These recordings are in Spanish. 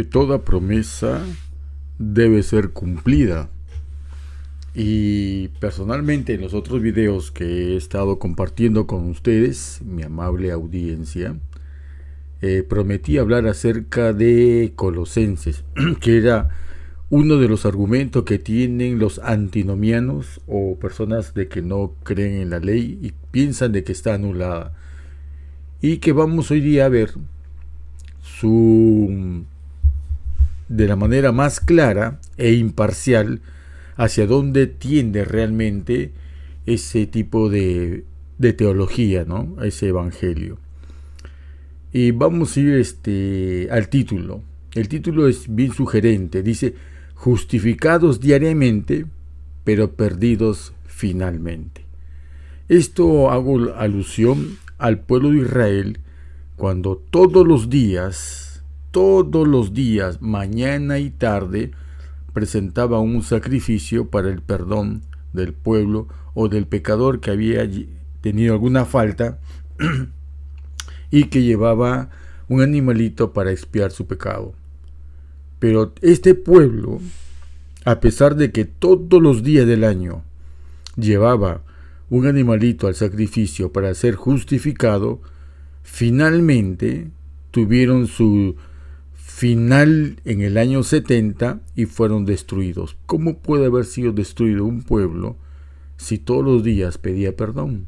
Toda promesa debe ser cumplida. Y personalmente en los otros videos que he estado compartiendo con ustedes, mi amable audiencia, prometí hablar acerca de Colosenses, que era uno de los argumentos que tienen los antinomianos o personas de que no creen en la ley y piensan de que está anulada. Y que vamos hoy día a ver su de la manera más clara e imparcial hacia dónde tiende realmente ese tipo de teología, ¿no? Ese evangelio. Y vamos a ir al título. El título es bien sugerente. Dice, justificados diariamente, pero perdidos finalmente. Esto hago alusión al pueblo de Israel cuando todos los días, mañana y tarde, presentaba un sacrificio para el perdón del pueblo o del pecador que había tenido alguna falta y que llevaba un animalito para expiar su pecado. Pero este pueblo, a pesar de que todos los días del año llevaba un animalito al sacrificio para ser justificado, finalmente tuvieron su final en el año 70 y fueron destruidos. ¿Cómo puede haber sido destruido un pueblo si todos los días pedía perdón?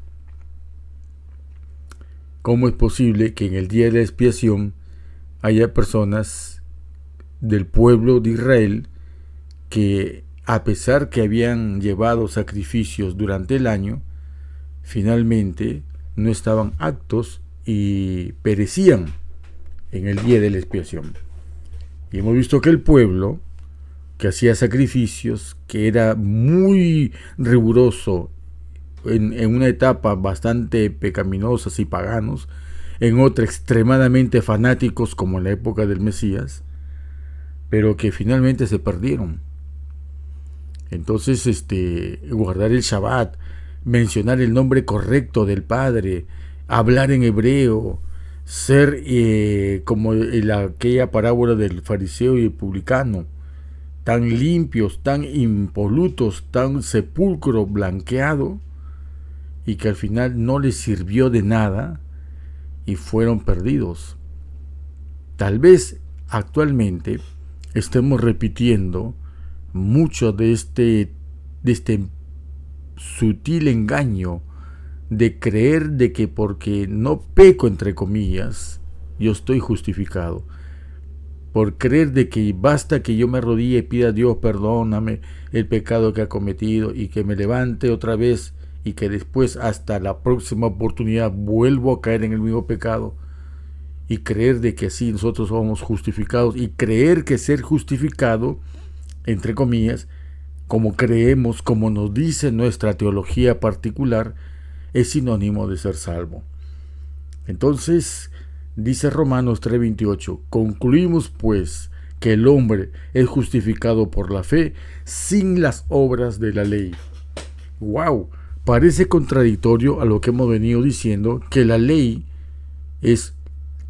¿Cómo es posible que en el día de la expiación haya personas del pueblo de Israel que, a pesar que habían llevado sacrificios durante el año, finalmente no estaban aptos y perecían en el día de la expiación? Y hemos visto que el pueblo que hacía sacrificios, que era muy riguroso en una etapa bastante pecaminosas y paganos, en otra extremadamente fanáticos como en la época del Mesías, pero que finalmente se perdieron. Entonces, guardar el Shabbat, mencionar el nombre correcto del Padre, hablar en hebreo, ser como aquella parábola del fariseo y el publicano, tan limpios, tan impolutos, tan sepulcro blanqueado, y que al final no les sirvió de nada y fueron perdidos. Tal vez actualmente estemos repitiendo mucho de este sutil engaño de creer de que porque no peco, entre comillas, yo estoy justificado. Por creer de que basta que yo me arrodille y pida a Dios, perdóname el pecado que ha cometido y que me levante otra vez y que después hasta la próxima oportunidad vuelvo a caer en el mismo pecado, y creer de que así nosotros somos justificados, y creer que ser justificado, entre comillas, como creemos, como nos dice nuestra teología particular, es sinónimo de ser salvo. Entonces, dice Romanos 3:28, concluimos pues que el hombre es justificado por la fe sin las obras de la ley. ¡Wow! Parece contradictorio a lo que hemos venido diciendo, que la ley es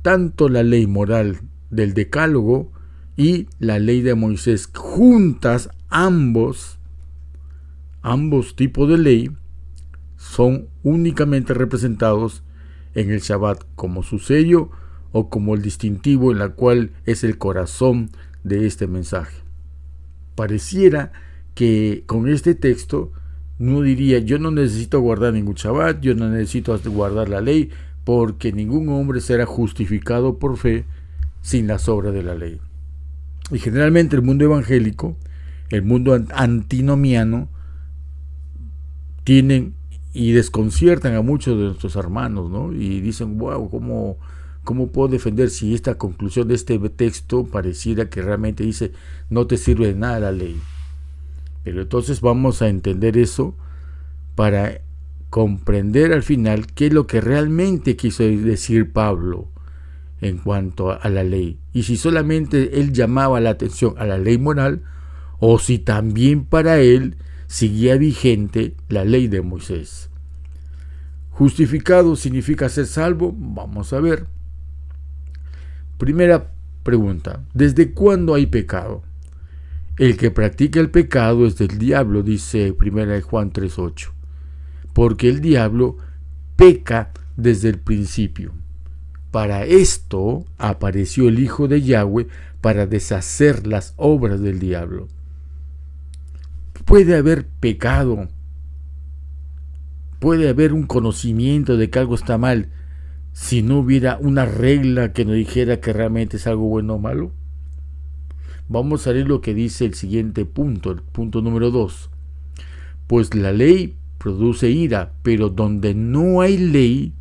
tanto la ley moral del Decálogo y la ley de Moisés juntas. Ambos tipos de ley son únicamente representados en el Shabbat como su sello o como el distintivo en la cual es el corazón de este mensaje. Pareciera que con este texto no diría, yo no necesito guardar ningún Shabbat, yo no necesito guardar la ley, porque ningún hombre será justificado por fe sin las obras de la ley. Y generalmente el mundo evangélico, el mundo antinomiano, tienen y desconciertan a muchos de nuestros hermanos, ¿no? Y dicen, wow, ¿cómo puedo defender si esta conclusión de este texto pareciera que realmente dice, no te sirve de nada la ley? Pero entonces vamos a entender eso para comprender al final qué es lo que realmente quiso decir Pablo en cuanto a la ley, y si solamente él llamaba la atención a la ley moral, o si también para él seguía vigente la ley de Moisés. Justificado significa ser salvo. Vamos a ver. Primera Pregunta, ¿desde cuándo hay pecado? El que practica el pecado es del diablo, dice 1 Juan 3:8, porque el diablo peca desde el principio. Para esto apareció el Hijo de Yahweh, para deshacer las obras del diablo. Puede haber pecado, puede haber un conocimiento de que algo está mal, si no hubiera una regla que nos dijera que realmente es algo bueno o malo. Vamos a ver lo que dice el siguiente punto, el punto número 2. Pues la ley produce ira, pero donde no hay ley,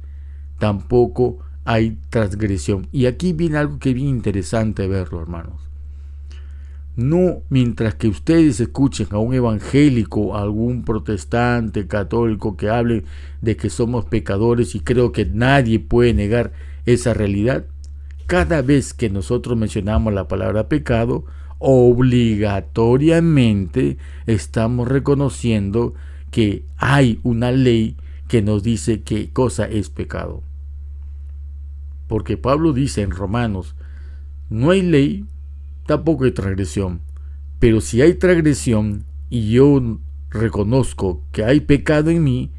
tampoco hay transgresión. Y aquí viene algo que es bien interesante verlo, hermanos. No mientras que ustedes escuchen a un evangélico, a algún protestante, católico que hable de que somos pecadores, y creo que nadie puede negar esa realidad, cada vez que nosotros mencionamos la palabra pecado, obligatoriamente estamos reconociendo que hay una ley que nos dice qué cosa es pecado. Porque Pablo dice en Romanos, no hay ley, tampoco hay transgresión. Pero si hay transgresión y yo reconozco que hay pecado en mí,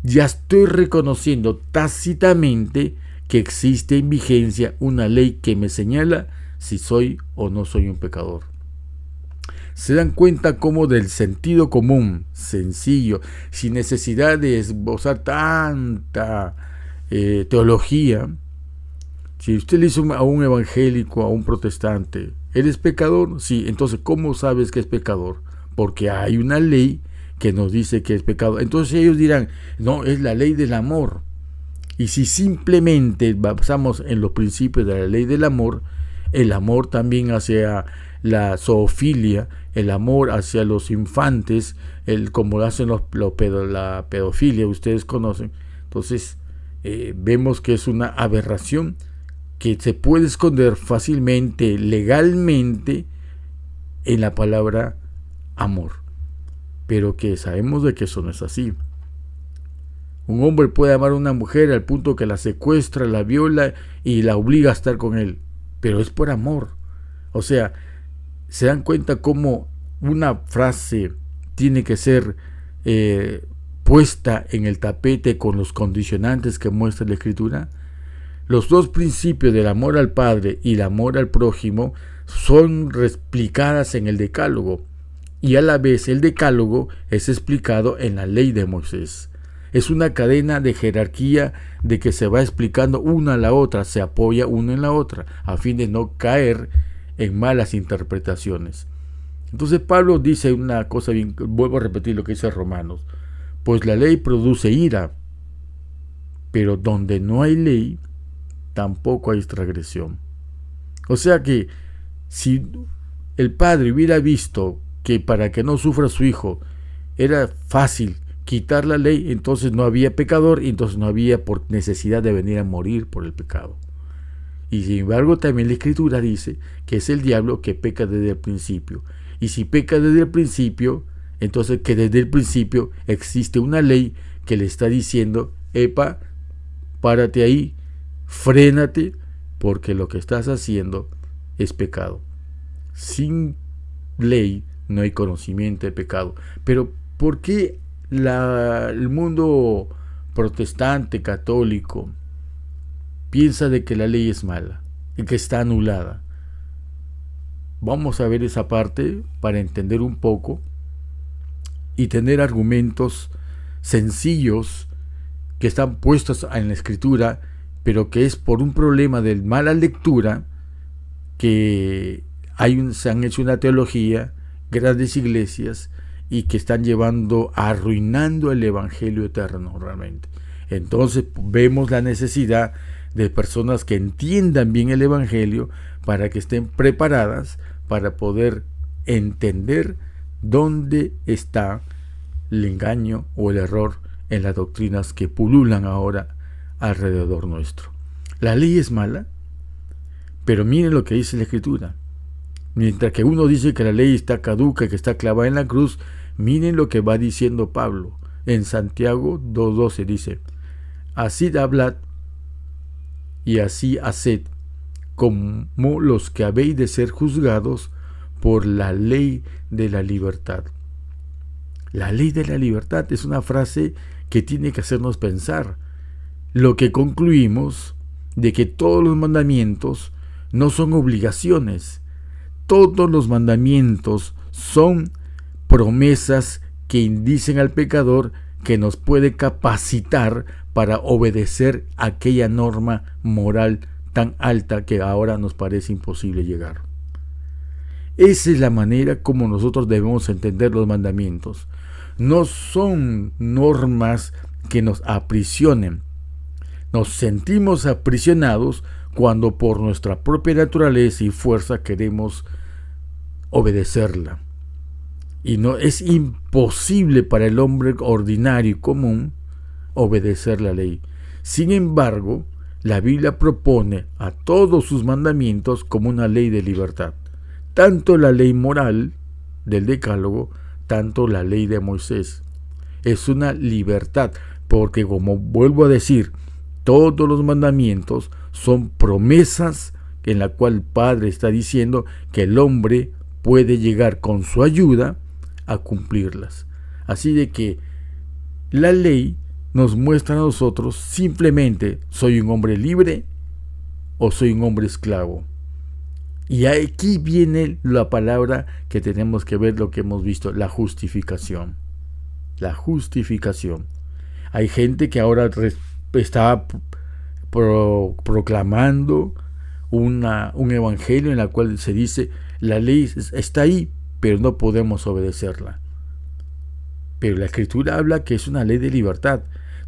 ya estoy reconociendo tácitamente que existe en vigencia una ley que me señala si soy o no soy un pecador. Se dan cuenta cómo del sentido común, sencillo, sin necesidad de esbozar tanta teología. Si usted le dice a un evangélico, a un protestante, ¿eres pecador? Sí, entonces ¿cómo sabes que es pecador? Porque hay una ley que nos dice que es pecado. Entonces ellos dirán, no, es la ley del amor. Y si simplemente basamos en los principios de la ley del amor, el amor también hacia la zoofilia, el amor hacia los infantes, como lo hacen la pedofilia, ustedes conocen. Entonces vemos que es una aberración que se puede esconder fácilmente, legalmente, en la palabra amor. Pero que sabemos de que eso no es así. Un hombre puede amar a una mujer al punto que la secuestra, la viola y la obliga a estar con él, pero es por amor. O sea, se dan cuenta cómo una frase tiene que ser puesta en el tapete con los condicionantes que muestra la Escritura. Los dos principios del amor al Padre y el amor al prójimo son explicadas en el Decálogo, y a la vez el Decálogo es explicado en la ley de Moisés. Es una cadena de jerarquía de que se va explicando una a la otra, se apoya una en la otra, a fin de no caer en malas interpretaciones. Entonces Pablo dice una cosa, bien, vuelvo a repetir lo que dice Romanos, pues la ley produce ira, pero donde no hay ley, tampoco hay transgresión. O sea que si el padre hubiera visto que para que no sufra su hijo era fácil quitar la ley, entonces no había pecador y entonces no había por necesidad de venir a morir por el pecado. Y sin embargo también la Escritura dice que es el diablo que peca desde el principio. Y si peca desde el principio, entonces que desde el principio existe una ley que le está diciendo, epa, párate ahí, frénate, porque lo que estás haciendo es pecado. Sin ley no hay conocimiento de pecado. Pero ¿por qué el mundo protestante, católico, piensa de que la ley es mala y que está anulada? Vamos a ver esa parte para entender un poco y tener argumentos sencillos que están puestos en la Escritura, pero que es por un problema de mala lectura que se han hecho una teología, grandes iglesias, y que están arruinando el evangelio eterno realmente. Entonces vemos la necesidad de personas que entiendan bien el evangelio para que estén preparadas para poder entender dónde está el engaño o el error en las doctrinas que pululan ahora alrededor nuestro. La ley es mala, pero miren lo que dice la Escritura. Mientras que uno dice que la ley está caduca, que está clavada en la cruz, miren lo que va diciendo Pablo. En Santiago 2:12 dice, así hablad y así haced, como los que habéis de ser juzgados por la ley de la libertad. La ley de la libertad es una frase que tiene que hacernos pensar. Lo que concluimos de que todos los mandamientos no son obligaciones. Todos los mandamientos son promesas que indicen al pecador que nos puede capacitar para obedecer aquella norma moral tan alta que ahora nos parece imposible llegar. Esa es la manera como nosotros debemos entender los mandamientos. No son normas que nos aprisionen. Nos sentimos aprisionados cuando por nuestra propia naturaleza y fuerza queremos obedecerla. Y no es imposible para el hombre ordinario y común obedecer la ley. Sin embargo, la Biblia propone a todos sus mandamientos como una ley de libertad. Tanto la ley moral del Decálogo, tanto la ley de Moisés. Es una libertad, porque como vuelvo a decir, todos los mandamientos son promesas en la cual el Padre está diciendo que el hombre puede llegar con su ayuda a cumplirlas. Así de que la ley nos muestra a nosotros simplemente, ¿soy un hombre libre o soy un hombre esclavo? Y aquí viene la palabra que tenemos que ver, lo que hemos visto, la justificación. La justificación. Hay gente que ahora está proclamando un evangelio en el cual se dice, la ley está ahí, pero no podemos obedecerla. Pero la Escritura habla que es una ley de libertad.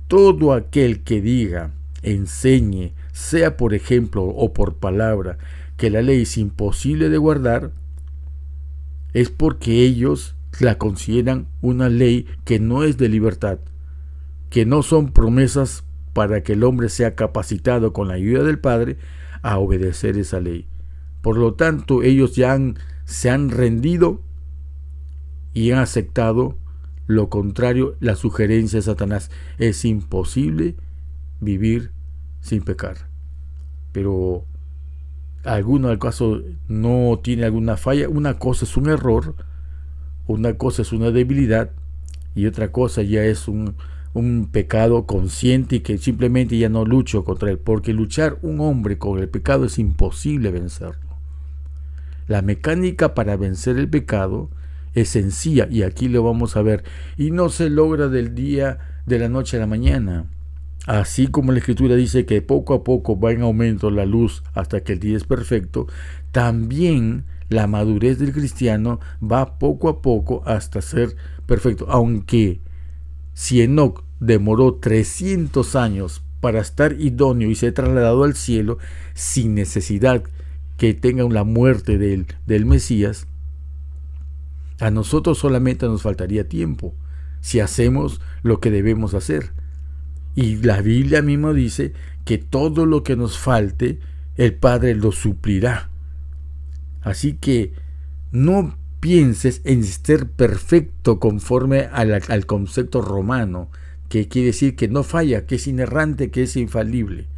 Todo aquel que diga, enseñe, sea por ejemplo o por palabra, que la ley es imposible de guardar, es porque ellos la consideran una ley que no es de libertad, que no son promesas para que el hombre sea capacitado con la ayuda del Padre a obedecer esa ley. Por lo tanto, ellos ya se han rendido y han aceptado lo contrario, la sugerencia de Satanás. Es imposible vivir sin pecar. Pero alguno al caso no tiene alguna falla. Una cosa es un error, una cosa es una debilidad y otra cosa ya es un pecado consciente y que simplemente ya no lucho contra él, porque luchar un hombre con el pecado es imposible vencerlo. La mecánica para vencer el pecado es sencilla y aquí lo vamos a ver, y no se logra de la noche a la mañana. Así como la Escritura dice que poco a poco va en aumento la luz hasta que el día es perfecto, también la madurez del cristiano va poco a poco hasta ser perfecto. Aunque si Enoc demoró 300 años para estar idóneo y ser trasladado al cielo sin necesidad que tenga la muerte del Mesías, a nosotros solamente nos faltaría tiempo si hacemos lo que debemos hacer. Y la Biblia misma dice que todo lo que nos falte, el Padre lo suplirá. Así que no pienses en ser perfecto conforme al concepto romano, que quiere decir que no falla, que es inerrante, que es infalible.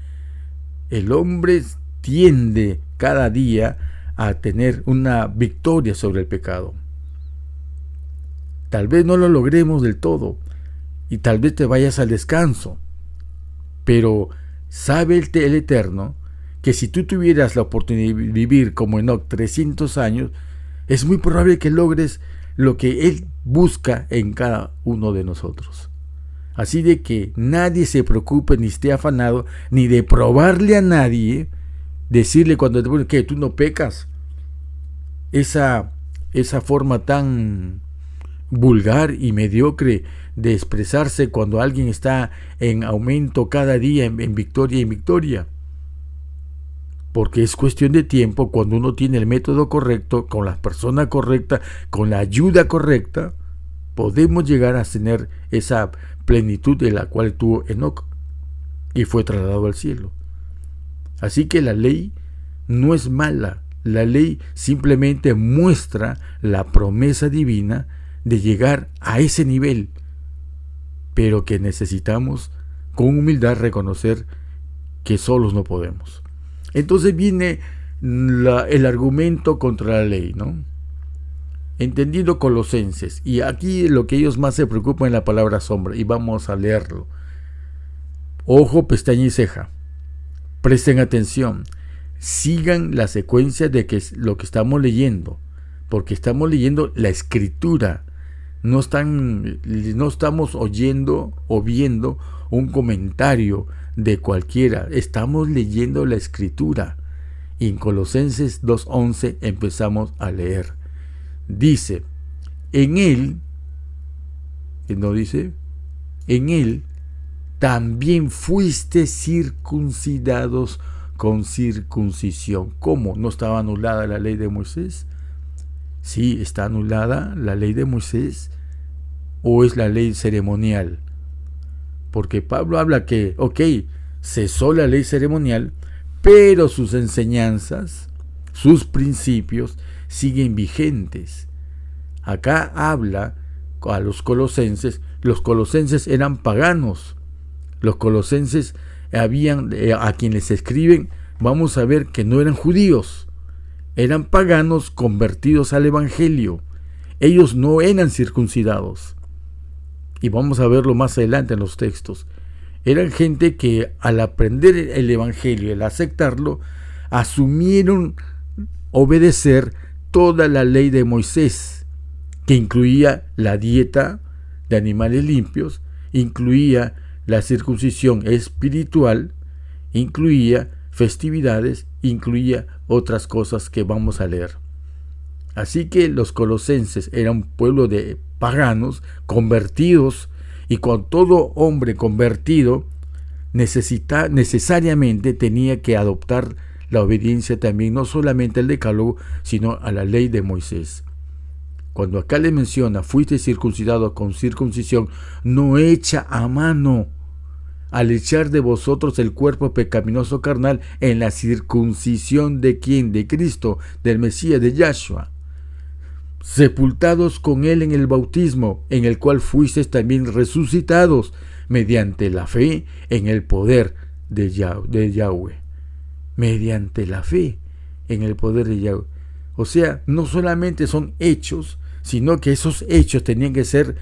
El hombre tiende cada día a tener una victoria sobre el pecado. Tal vez no lo logremos del todo y tal vez te vayas al descanso, pero sabe el Eterno que si tú tuvieras la oportunidad de vivir como Enoc 300 años, es muy probable que logres lo que Él busca en cada uno de nosotros. Así de que nadie se preocupe ni esté afanado ni de probarle a nadie, decirle cuando te pones que tú no pecas. Esa forma tan vulgar y mediocre de expresarse cuando alguien está en aumento cada día, en victoria y victoria. Porque es cuestión de tiempo, cuando uno tiene el método correcto, con la persona correcta, con la ayuda correcta, podemos llegar a tener esa plenitud de la cual tuvo Enoc y fue trasladado al cielo. Así que la ley no es mala, la ley simplemente muestra la promesa divina de llegar a ese nivel, pero que necesitamos con humildad reconocer que solos no podemos. Entonces viene el argumento contra la ley, ¿no? Entendido Colosenses. Y aquí lo que ellos más se preocupan es la palabra sombra. Y vamos a leerlo. Ojo, pestaña y ceja. Presten atención. Sigan la secuencia de lo que estamos leyendo. Porque estamos leyendo la escritura. No estamos oyendo o viendo un comentario de cualquiera. Estamos leyendo la escritura. Y en Colosenses 2:11 empezamos a leer. Dice, en él, ¿no dice? En él también fuiste circuncidados con circuncisión. ¿Cómo? ¿No estaba anulada la ley de Moisés? Sí, está anulada la ley de Moisés, o es la ley ceremonial. Porque Pablo habla que, cesó la ley ceremonial, pero sus enseñanzas, sus principios siguen vigentes. Acá habla a los colosenses eran paganos. Los colosenses a quienes escriben, vamos a ver que no eran judíos, eran paganos convertidos al evangelio. Ellos no eran circuncidados. Y vamos a verlo más adelante en los textos. Eran gente que al aprender el evangelio, al aceptarlo, asumieron obedecer toda la ley de Moisés, que incluía la dieta de animales limpios, incluía la circuncisión espiritual, incluía festividades, incluía otras cosas que vamos a leer. Así que los colosenses eran un pueblo de paganos convertidos, y con todo hombre convertido necesariamente tenía que adoptar la obediencia también, no solamente al decálogo, sino a la ley de Moisés. Cuando acá le menciona, fuiste circuncidado con circuncisión no hecha a mano, al echar de vosotros el cuerpo pecaminoso carnal en la circuncisión de ¿quién? De Cristo, del Mesías, de Yahshua. Sepultados con él en el bautismo, en el cual fuisteis también resucitados mediante la fe en el poder de Yahweh. Mediante la fe en el poder de Yahweh. O sea, no solamente son hechos, sino que esos hechos tenían que ser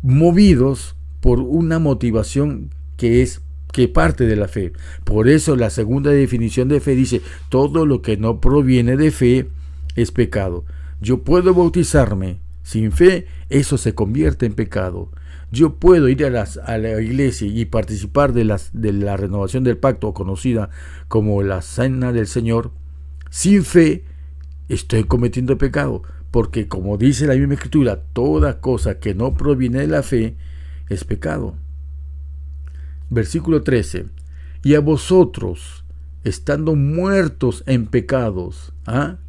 movidos por una motivación que parte de la fe. Por eso la segunda definición de fe dice, todo lo que no proviene de fe es pecado. Yo puedo bautizarme sin fe, eso se convierte en pecado. Yo puedo ir a la iglesia y participar de la renovación del pacto, conocida como la Cena del Señor, sin fe, estoy cometiendo pecado. Porque como dice la misma Escritura, toda cosa que no proviene de la fe es pecado. Versículo 13. Y a vosotros, estando muertos en pecados.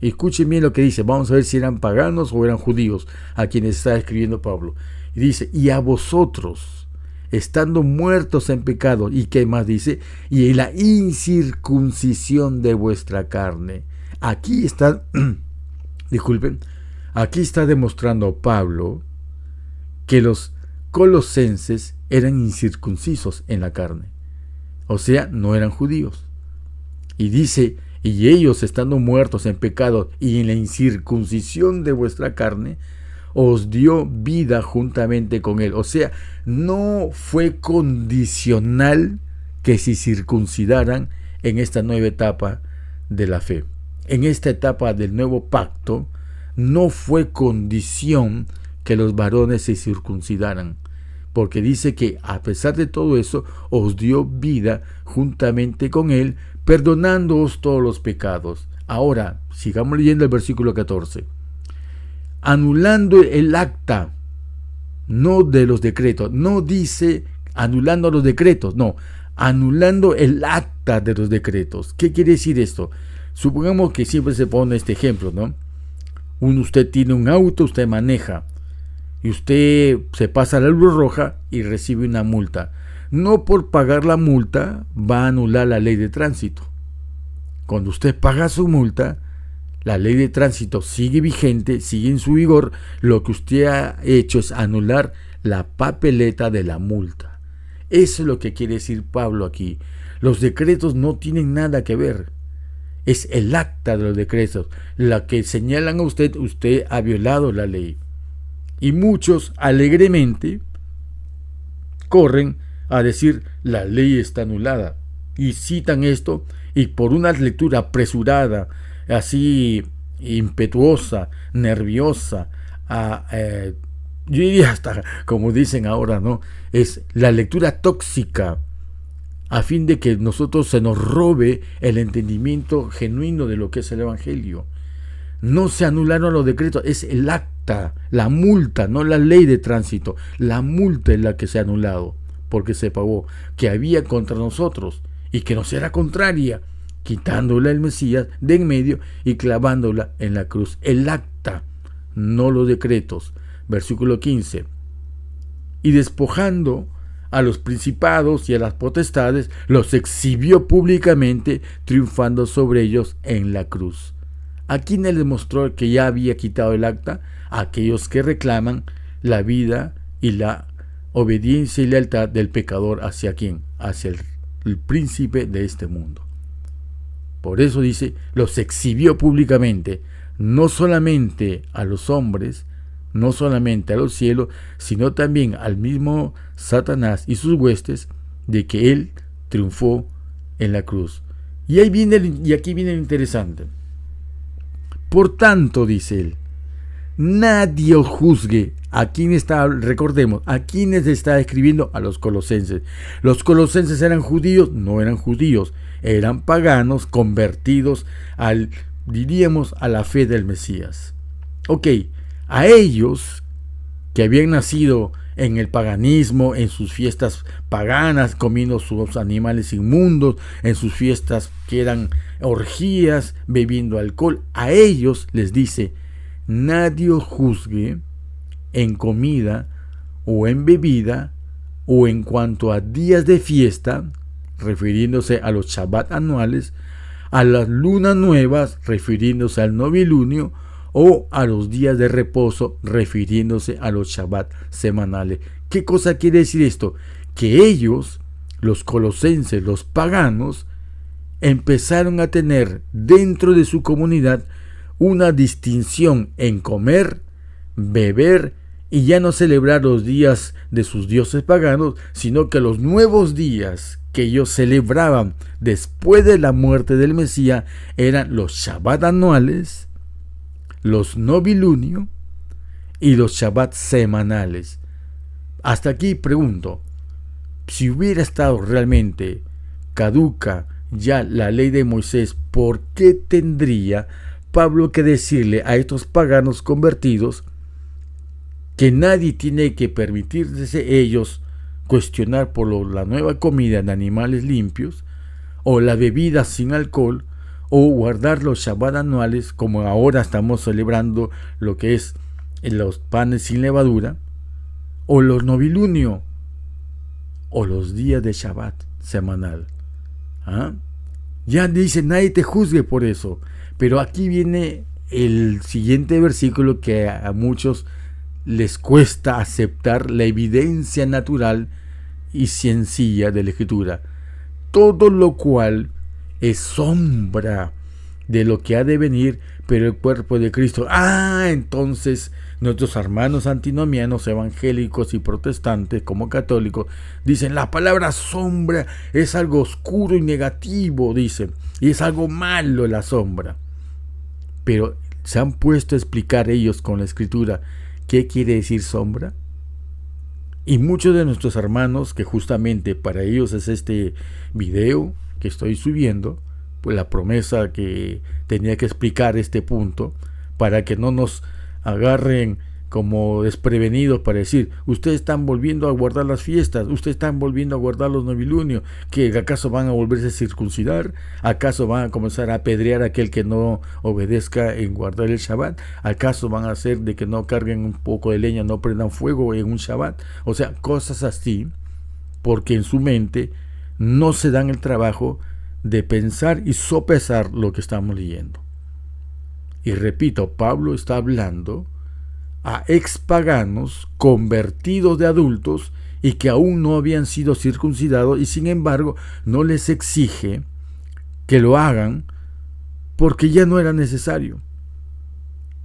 Escuchen bien lo que dice. Vamos a ver si eran paganos o eran judíos a quienes está escribiendo Pablo. Y dice, y a vosotros, estando muertos en pecado. ¿Y qué más dice? Y en la incircuncisión de vuestra carne. Aquí está, disculpen, aquí está demostrando Pablo que los colosenses eran incircuncisos en la carne. O sea, no eran judíos. Y dice, y ellos estando muertos en pecado y en la incircuncisión de vuestra carne, os dio vida juntamente con él. O sea, no fue condicional que se circuncidaran en esta nueva etapa de la fe. En esta etapa del nuevo pacto, no fue condición que los varones se circuncidaran. Porque dice que a pesar de todo eso, os dio vida juntamente con él, perdonándoos todos los pecados. Ahora, sigamos leyendo el versículo 14. Anulando el acta, no de los decretos. No dice anulando los decretos, no. Anulando el acta de los decretos. ¿Qué quiere decir esto? Supongamos que siempre se pone este ejemplo, ¿no? Usted tiene un auto, usted maneja. Y usted se pasa la luz roja y recibe una multa. No por pagar la multa va a anular la ley de tránsito. Cuando usted paga su multa, la ley de tránsito sigue vigente, sigue en su vigor. Lo que usted ha hecho es anular la papeleta de la multa. Eso es lo que quiere decir Pablo aquí. Los decretos no tienen nada que ver. Es el acta de los decretos la que señalan a usted: usted ha violado la ley. Y muchos alegremente corren a decir: la ley está anulada. Y citan esto, y por una lectura apresurada, así impetuosa, nerviosa, yo diría hasta, como dicen ahora, ¿no? Es la lectura tóxica, a fin de que nosotros se nos robe el entendimiento genuino de lo que es el Evangelio. No se anularon los decretos, es el acta, la multa, no la ley de tránsito. La multa es la que se ha anulado, porque se pagó, que había contra nosotros y que nos era contraria, quitándola el Mesías de en medio y clavándola en la cruz. El acta, no los decretos. Versículo 15. Y despojando a los principados y a las potestades, los exhibió públicamente, triunfando sobre ellos en la cruz. ¿A quién les demostró que ya había quitado el acta? A aquellos que reclaman la vida y la obediencia y lealtad del pecador. ¿Hacia quién? Hacia el príncipe de este mundo. Por eso dice, los exhibió públicamente, no solamente a los hombres, no solamente a los cielos, sino también al mismo Satanás y sus huestes, de que él triunfó en la cruz. Y aquí viene lo interesante. Por tanto, dice él, nadie os juzgue. ¿A quién está? Recordemos, ¿a quiénes está escribiendo? A los colosenses. ¿Los colosenses eran judíos? No eran judíos, eran paganos convertidos diríamos, a la fe del Mesías. Ok, a ellos que habían nacido en el paganismo, en sus fiestas paganas, comiendo sus animales inmundos, en sus fiestas que eran orgías, bebiendo alcohol, a ellos les dice: nadie os juzgue en comida o en bebida o en cuanto a días de fiesta, refiriéndose a los Shabbat anuales, a las lunas nuevas, refiriéndose al novilunio, o a los días de reposo, refiriéndose a los Shabbat semanales. ¿Qué cosa quiere decir esto? Que ellos, los colosenses, los paganos, empezaron a tener dentro de su comunidad una distinción en comer, beber y ya no celebrar los días de sus dioses paganos, sino que los nuevos días que ellos celebraban después de la muerte del Mesías eran los Shabbat anuales, los novilunio y los Shabbat semanales. Hasta aquí pregunto, si hubiera estado realmente caduca ya la ley de Moisés, ¿por qué tendría Pablo que decirle a estos paganos convertidos que nadie tiene que permitirse ellos cuestionar por la nueva comida de animales limpios, o la bebida sin alcohol, o guardar los Shabbat anuales, como ahora estamos celebrando lo que es los panes sin levadura, o los novilunio, o los días de Shabbat semanal? Ya dice, nadie te juzgue por eso. Pero aquí viene el siguiente versículo que a muchos les cuesta aceptar: la evidencia natural y sencilla de la Escritura. Todo lo cual es sombra de lo que ha de venir, pero el cuerpo de Cristo. Entonces nuestros hermanos antinomianos, evangélicos y protestantes como católicos, dicen: la palabra sombra es algo oscuro y negativo, dicen, y es algo malo la sombra. Pero se han puesto a explicar ellos con la Escritura qué quiere decir sombra. Y muchos de nuestros hermanos, que justamente para ellos es este video que estoy subiendo, pues la promesa que tenía que explicar este punto, para que no nos agarren como desprevenidos para decir: ustedes están volviendo a guardar las fiestas, ustedes están volviendo a guardar los novilunios, ¿que acaso van a volverse a circuncidar? ¿Acaso van a comenzar a apedrear a aquel que no obedezca en guardar el Shabbat? ¿Acaso van a hacer de que no carguen un poco de leña, no prendan fuego en un Shabbat? O sea, cosas así, porque en su mente no se dan el trabajo de pensar y sopesar lo que estamos leyendo. Y repito, Pablo está hablando a expaganos convertidos de adultos y que aún no habían sido circuncidados, y sin embargo no les exige que lo hagan porque ya no era necesario.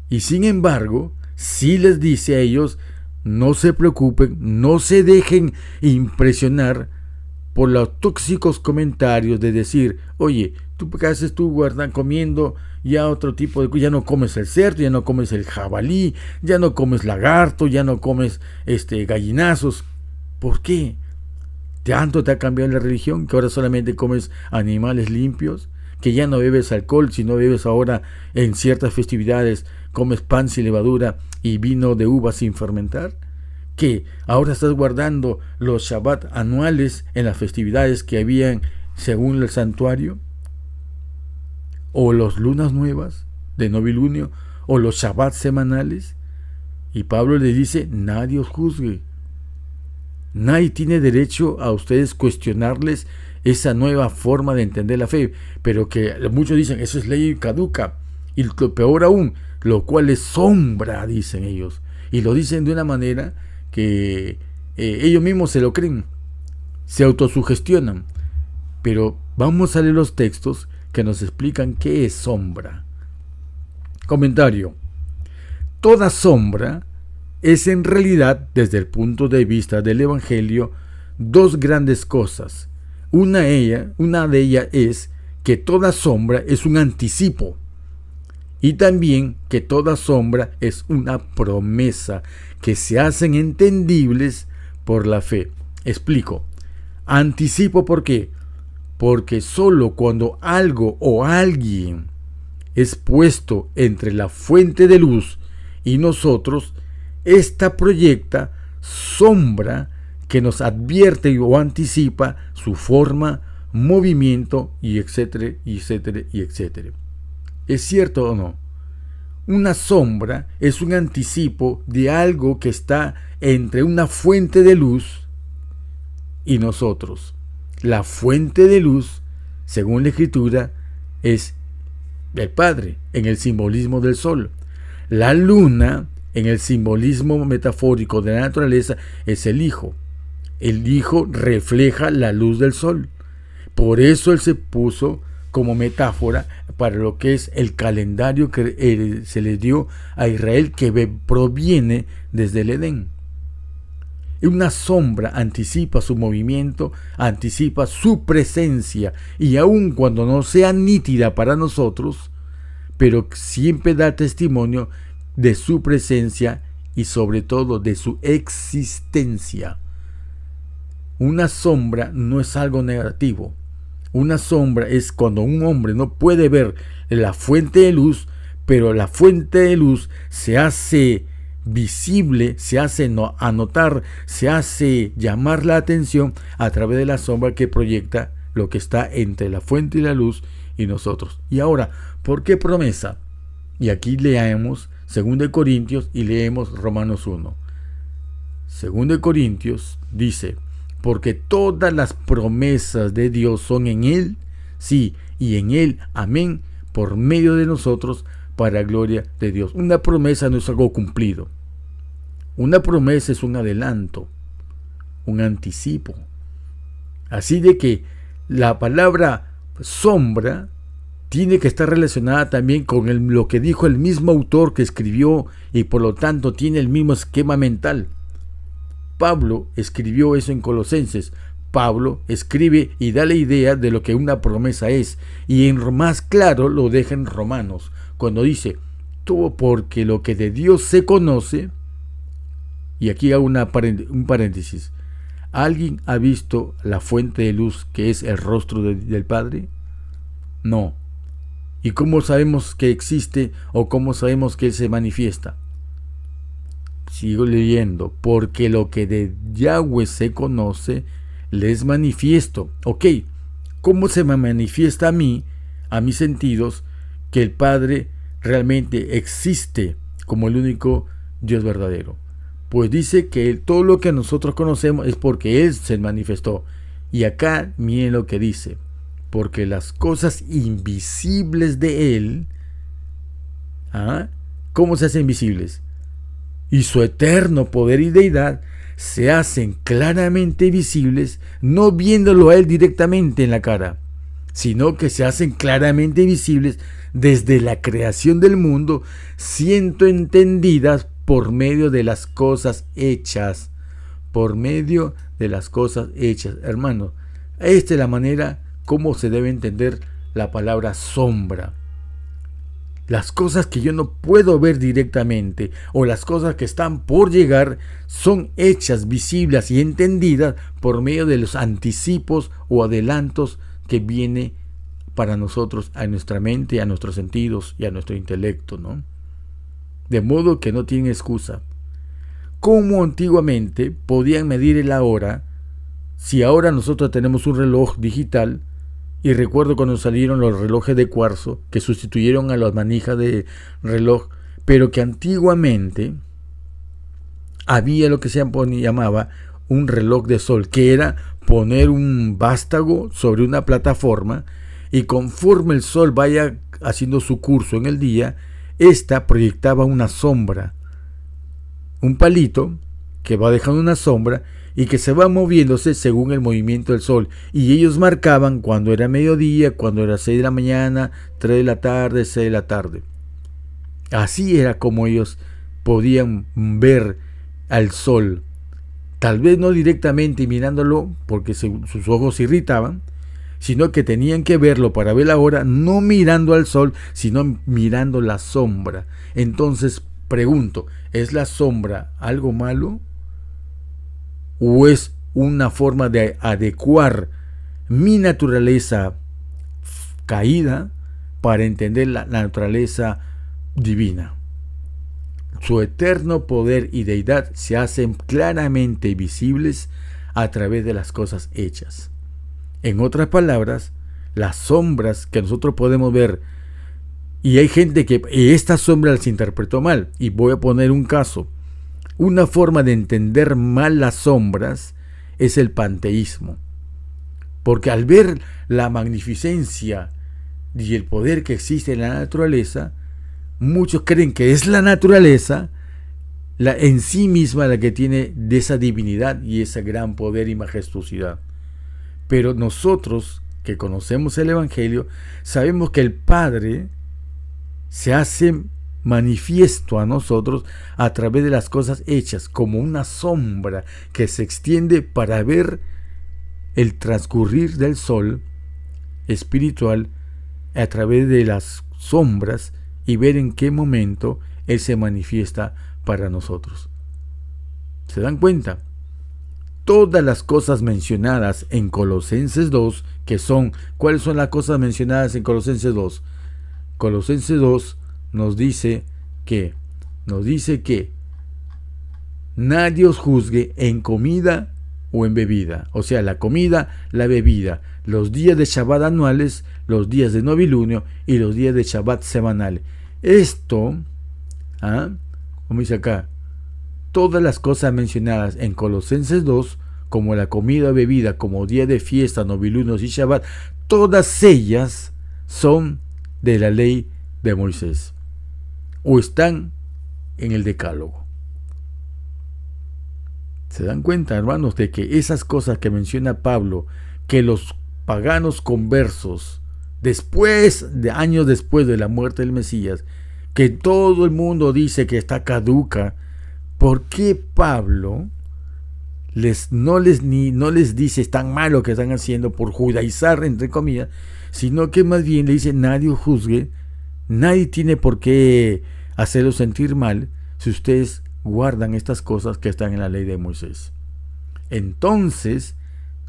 Y sin embargo, sí les dice a ellos, no se preocupen, no se dejen impresionar por los tóxicos comentarios de decir, oye, ¿tú qué haces tú guardan comiendo ya otro tipo de cosas? Ya no comes el cerdo, ya no comes el jabalí, ya no comes lagarto, ya no comes gallinazos. ¿Por qué? ¿Tanto te ha cambiado la religión que ahora solamente comes animales limpios? Que ya no bebes alcohol, sino bebes ahora en ciertas festividades, comes pan sin levadura y vino de uva sin fermentar. Que ahora estás guardando los Shabbat anuales en las festividades que habían según el santuario, o las lunas nuevas de novilunio, o los Shabbat semanales. Y Pablo le dice, nadie os juzgue. Nadie tiene derecho a ustedes cuestionarles esa nueva forma de entender la fe, pero que muchos dicen, eso es ley caduca, y lo peor aún, lo cual es sombra, dicen ellos, y lo dicen de una manera que ellos mismos se lo creen, se autosugestionan. Pero vamos a leer los textos que nos explican qué es sombra. Comentario: toda sombra es en realidad, desde el punto de vista del Evangelio, dos grandes cosas. Una de ellas es que toda sombra es un anticipo, y también que toda sombra es una promesa que se hacen entendibles por la fe. Explico. Anticipo, ¿por qué? Porque solo cuando algo o alguien es puesto entre la fuente de luz y nosotros, esta proyecta sombra que nos advierte o anticipa su forma, movimiento y etcétera, y etcétera, y etcétera. ¿Es cierto o no? Una sombra es un anticipo de algo que está entre una fuente de luz y nosotros. La fuente de luz, según la Escritura, es el Padre, en el simbolismo del sol. La luna, en el simbolismo metafórico de la naturaleza, es el Hijo. El Hijo refleja la luz del sol. Por eso Él se puso como metáfora para lo que es el calendario que se le dio a Israel, que proviene desde el Edén. Una sombra anticipa su movimiento, anticipa su presencia, y aun cuando no sea nítida para nosotros, pero siempre da testimonio de su presencia y sobre todo de su existencia. Una sombra no es algo negativo. Una sombra es cuando un hombre no puede ver la fuente de luz, pero la fuente de luz se hace visible, se hace anotar, se hace llamar la atención a través de la sombra que proyecta lo que está entre la fuente y la luz y nosotros. Y ahora, ¿por qué promesa? Y aquí leemos 2 Corintios y leemos Romanos 1. 2 Corintios dice, porque todas las promesas de Dios son en Él, sí, y en Él, amén, por medio de nosotros, para gloria de Dios. Una promesa no es algo cumplido. Una promesa es un adelanto, un anticipo. Así de que la palabra sombra tiene que estar relacionada también con lo que dijo el mismo autor que escribió, y por lo tanto tiene el mismo esquema mental. Pablo escribió eso en Colosenses. Pablo escribe y da la idea de lo que una promesa es, y en más claro lo deja en Romanos, cuando dice, todo porque lo que de Dios se conoce, y aquí hago un paréntesis, ¿alguien ha visto la fuente de luz que es el rostro del Padre? No. ¿Y cómo sabemos que existe o cómo sabemos que Él se manifiesta? Sigo leyendo, porque lo que de Yahweh se conoce, le es manifiesto. Ok, ¿cómo se me manifiesta a mí, a mis sentidos, que el Padre realmente existe como el único Dios verdadero? Pues dice que todo lo que nosotros conocemos es porque Él se manifestó. Y acá miren lo que dice, porque las cosas invisibles de Él, ¿cómo se hacen visibles? Y su eterno poder y deidad se hacen claramente visibles, no viéndolo a Él directamente en la cara, sino que se hacen claramente visibles desde la creación del mundo, siendo entendidas por medio de las cosas hechas. Por medio de las cosas hechas. Hermano, esta es la manera como se debe entender la palabra sombra. Las cosas que yo no puedo ver directamente o las cosas que están por llegar son hechas, visibles y entendidas por medio de los anticipos o adelantos que viene para nosotros a nuestra mente, a nuestros sentidos y a nuestro intelecto, ¿no? De modo que no tienen excusa. ¿Cómo antiguamente podían medir la hora si ahora nosotros tenemos un reloj digital? Y recuerdo cuando salieron los relojes de cuarzo que sustituyeron a las manijas de reloj, pero que antiguamente había lo que se llamaba un reloj de sol, que era poner un vástago sobre una plataforma y conforme el sol vaya haciendo su curso en el día, ésta proyectaba una sombra, un palito que va dejando una sombra y que se va moviéndose según el movimiento del sol. Y ellos marcaban cuando era mediodía, cuando era 6 de la mañana, 3 de la tarde, 6 de la tarde. Así era como ellos podían ver al sol. Tal vez no directamente mirándolo porque sus ojos se irritaban, sino que tenían que verlo para ver la hora, no mirando al sol, sino mirando la sombra. Entonces pregunto, ¿es la sombra algo malo? ¿O es una forma de adecuar mi naturaleza caída para entender la naturaleza divina? Su eterno poder y deidad se hacen claramente visibles a través de las cosas hechas. En otras palabras, las sombras que nosotros podemos ver, y hay gente que estas sombras las interpretó mal, y voy a poner un caso. Una forma de entender mal las sombras es el panteísmo. Porque al ver la magnificencia y el poder que existe en la naturaleza, muchos creen que es la naturaleza en sí misma la que tiene de esa divinidad y ese gran poder y majestuosidad. Pero nosotros que conocemos el Evangelio, sabemos que el Padre se hace manifiesto a nosotros a través de las cosas hechas, como una sombra que se extiende para ver el transcurrir del sol espiritual a través de las sombras y ver en qué momento Él se manifiesta para nosotros. ¿Se dan cuenta? Todas las cosas mencionadas en Colosenses 2, ¿cuáles son las cosas mencionadas en Colosenses 2? Colosenses 2 nos dice que nadie os juzgue en comida o en bebida, o sea, la comida, la bebida, los días de Shabbat anuales, los días de novilunio y los días de Shabbat semanal. Esto, como dice acá, todas las cosas mencionadas en Colosenses 2, como la comida o bebida, como día de fiesta, novilunios y Shabbat, todas ellas son de la ley de Moisés o están en el Decálogo. ¿Se dan cuenta, hermanos, de que esas cosas que menciona Pablo, que los paganos conversos, años después de la muerte del Mesías, que todo el mundo dice que está caduca, ¿por qué Pablo no les dice es tan malo que están haciendo por judaizar, entre comillas, sino que más bien le dice nadie os juzgue, nadie tiene por qué hacerlo sentir mal si ustedes guardan estas cosas que están en la ley de Moisés? Entonces,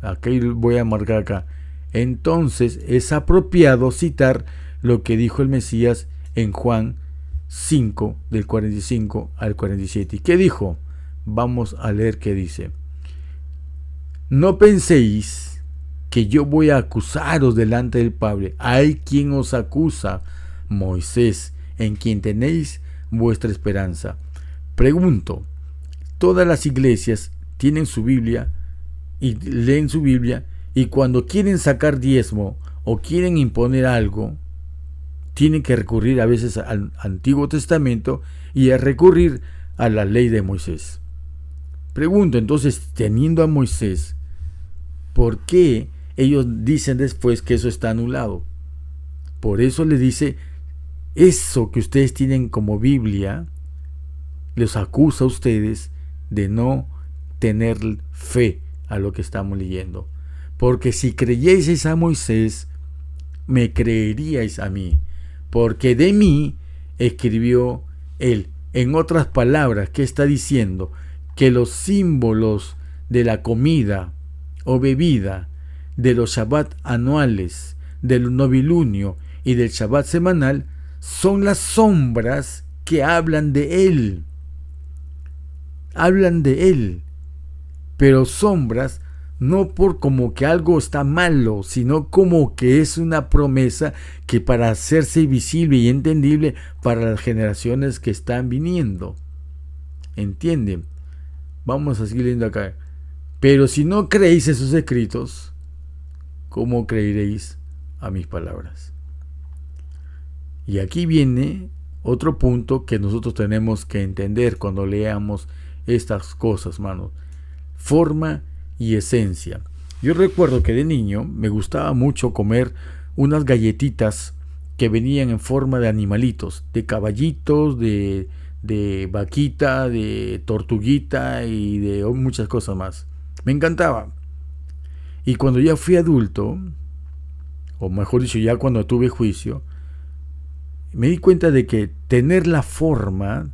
aquí voy a marcar acá, entonces es apropiado citar lo que dijo el Mesías en Juan 5, del 45 al 47. ¿Y qué dijo? Vamos a leer qué dice. No penséis que yo voy a acusaros delante del Padre. Hay quien os acusa, Moisés, en quien tenéis vuestra esperanza. Pregunto, todas las iglesias tienen su Biblia y leen su Biblia, y cuando quieren sacar diezmo o quieren imponer algo, tienen que recurrir a veces al Antiguo Testamento y a recurrir a la ley de Moisés. Pregunto entonces, teniendo a Moisés, ¿por qué ellos dicen después que eso está anulado? Por eso le dice, eso que ustedes tienen como Biblia, les acusa a ustedes de no tener fe a lo que estamos leyendo. Porque si creyeseis a Moisés, me creeríais a mí, porque de mí escribió él. En otras palabras, ¿qué está diciendo? Que los símbolos de la comida o bebida, de los Shabbat anuales, del novilunio y del Shabbat semanal, son las sombras que hablan de él. Hablan de él, pero sombras no por como que algo está malo, sino como que es una promesa que para hacerse visible y entendible para las generaciones que están viniendo. ¿Entienden? Vamos a seguir leyendo acá. Pero si no creéis esos escritos, ¿cómo creeréis a mis palabras? Y aquí viene otro punto que nosotros tenemos que entender cuando leamos estas cosas, hermanos. Forma y esencia. Yo recuerdo que de niño me gustaba mucho comer unas galletitas que venían en forma de animalitos, de caballitos, de vaquita, de tortuguita y de muchas cosas más. Me encantaba. Y cuando ya fui adulto, o mejor dicho, ya cuando tuve juicio, me di cuenta de que tener la forma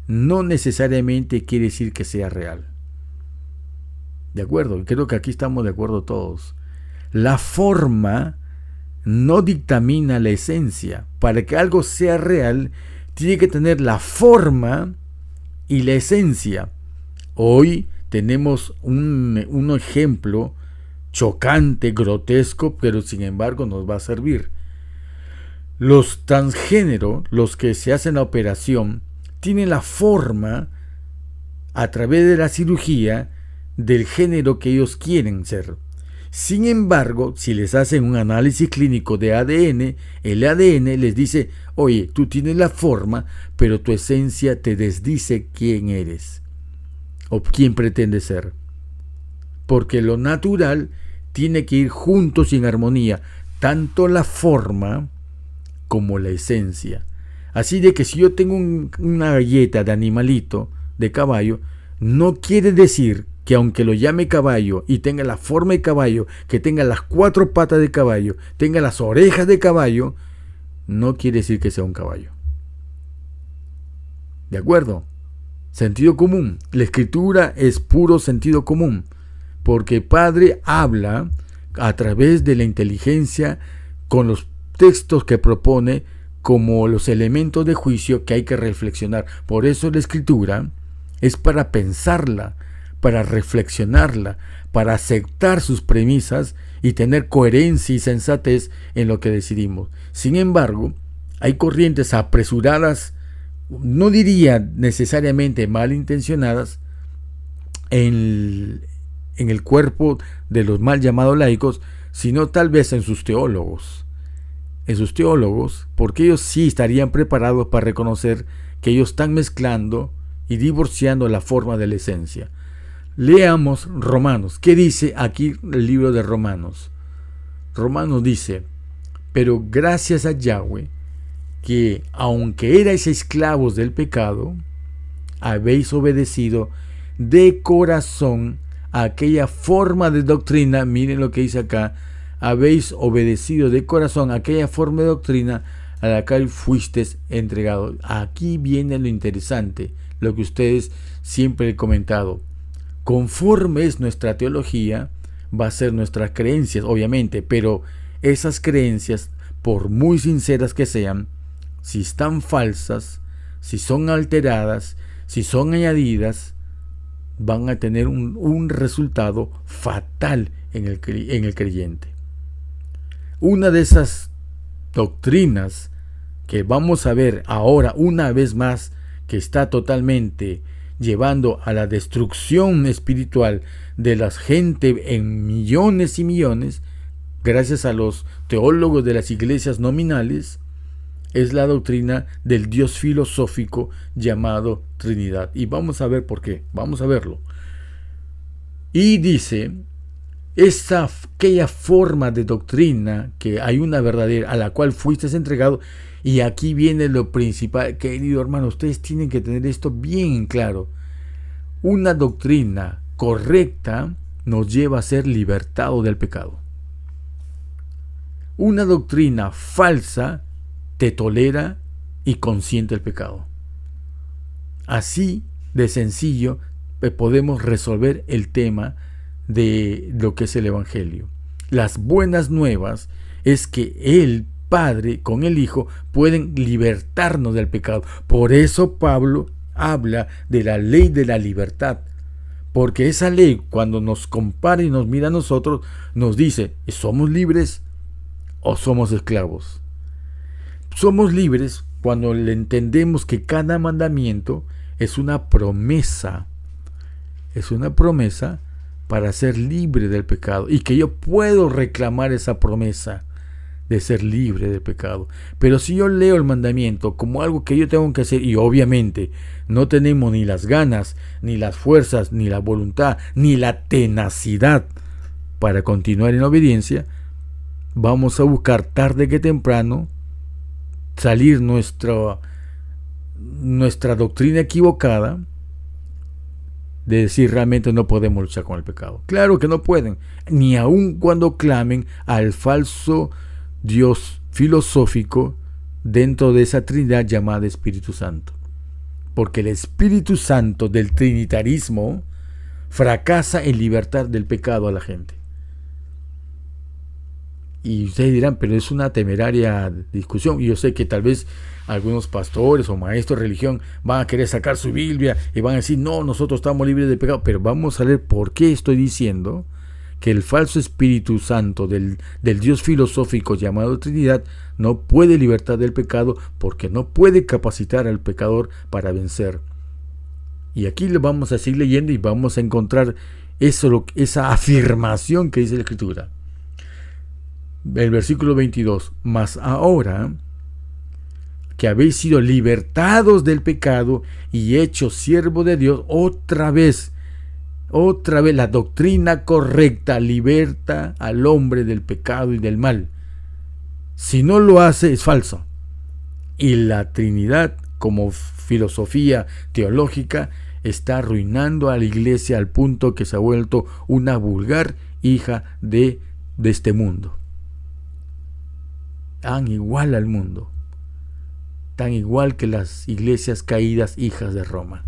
no necesariamente quiere decir que sea real. ¿De acuerdo? Creo que aquí estamos de acuerdo todos. La forma no dictamina la esencia. Para que algo sea real, tiene que tener la forma y la esencia. Hoy tenemos un ejemplo chocante, grotesco, pero sin embargo nos va a servir. Los transgénero, los que se hacen la operación, tienen la forma a través de la cirugía del género que ellos quieren ser. Sin embargo, si les hacen un análisis clínico de ADN, el ADN les dice, oye, tú tienes la forma, pero tu esencia te desdice quién eres o quién pretendes ser. Porque lo natural tiene que ir juntos en armonía, tanto la forma como la esencia. Así de que si yo tengo una galleta de animalito, de caballo, no quiere decir que aunque lo llame caballo y tenga la forma de caballo, que tenga las 4 patas de caballo, tenga las orejas de caballo, no quiere decir que sea un caballo. ¿De acuerdo? Sentido común. La escritura es puro sentido común, porque Padre habla a través de la inteligencia con los textos que propone como los elementos de juicio que hay que reflexionar. Por eso la escritura es para pensarla, para reflexionarla, para aceptar sus premisas y tener coherencia y sensatez en lo que decidimos. Sin embargo, hay corrientes apresuradas, no diría necesariamente malintencionadas, en el cuerpo de los mal llamados laicos, sino tal vez en sus teólogos. Porque ellos sí estarían preparados para reconocer que ellos están mezclando y divorciando la forma de la esencia. Leamos Romanos. ¿Qué dice aquí el libro de Romanos? Romanos dice, pero gracias a Yahweh, que aunque erais esclavos del pecado, habéis obedecido de corazón a aquella forma de doctrina. Miren lo que dice acá. Habéis obedecido de corazón a aquella forma de doctrina a la cual fuisteis entregados. Aquí viene lo interesante, lo que ustedes siempre he comentado. Conforme es nuestra teología, va a ser nuestras creencias, obviamente, pero esas creencias, por muy sinceras que sean, si están falsas, si son alteradas, si son añadidas, van a tener un resultado fatal en el creyente. Una de esas doctrinas que vamos a ver ahora una vez más, que está totalmente llevando a la destrucción espiritual de la gente en millones y millones, gracias a los teólogos de las iglesias nominales, es la doctrina del Dios filosófico llamado Trinidad. Y vamos a ver por qué, vamos a verlo. Y dice, aquella forma de doctrina que hay una verdadera a la cual fuiste entregado, y aquí viene lo principal, querido hermano, ustedes tienen que tener esto bien claro. Una doctrina correcta nos lleva a ser libertados del pecado. Una doctrina falsa te tolera y consiente el pecado. Así de sencillo podemos resolver el tema de lo que es el Evangelio. Las buenas nuevas es que el Padre con el Hijo pueden libertarnos del pecado. Por eso Pablo habla de la ley de la libertad, porque esa ley, cuando nos compara y nos mira a nosotros, nos dice, ¿somos libres o somos esclavos? Somos libres cuando le entendemos que cada mandamiento es una promesa para ser libre del pecado, y que yo puedo reclamar esa promesa de ser libre del pecado. Pero si yo leo el mandamiento como algo que yo tengo que hacer, y obviamente no tenemos ni las ganas, ni las fuerzas, ni la voluntad, ni la tenacidad para continuar en obediencia, vamos a buscar tarde que temprano salir nuestra doctrina equivocada de decir realmente no podemos luchar con el pecado. Claro que no pueden, ni aun cuando clamen al falso Dios filosófico dentro de esa Trinidad llamada Espíritu Santo. Porque el Espíritu Santo del trinitarismo fracasa en libertar del pecado a la gente. Y ustedes dirán, pero es una temeraria discusión. Y yo sé que tal vez algunos pastores o maestros de religión van a querer sacar su Biblia y van a decir, no, nosotros estamos libres de pecado. Pero vamos a ver por qué estoy diciendo que el falso Espíritu Santo del Dios filosófico llamado Trinidad no puede libertar del pecado, porque no puede capacitar al pecador para vencer. Y aquí lo vamos a seguir leyendo y vamos a encontrar esa afirmación que dice la Escritura. El versículo 22, mas ahora que habéis sido libertados del pecado y hechos siervos de Dios, otra vez la doctrina correcta liberta al hombre del pecado y del mal. Si no lo hace, es falso. Y la Trinidad, como filosofía teológica, está arruinando a la iglesia al punto que se ha vuelto una vulgar hija de este mundo. Tan igual al mundo, tan igual que las iglesias caídas hijas de Roma.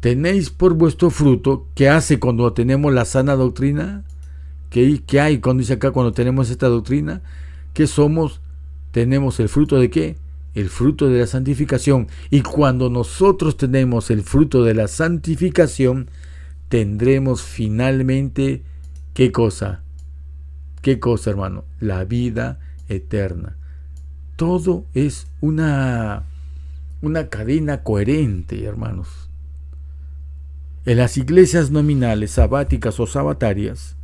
Tenéis por vuestro fruto. ¿Qué hace cuando tenemos la sana doctrina? ¿Qué hay cuando dice acá cuando tenemos esta doctrina? ¿Qué somos? Tenemos el fruto de ¿qué? El fruto de la santificación. Y cuando nosotros tenemos el fruto de la santificación, tendremos finalmente ¿qué cosa? ¿Qué cosa, hermano? La vida eterna. Todo es una cadena coherente, hermanos. En las iglesias nominales, sabáticas o sabatarias,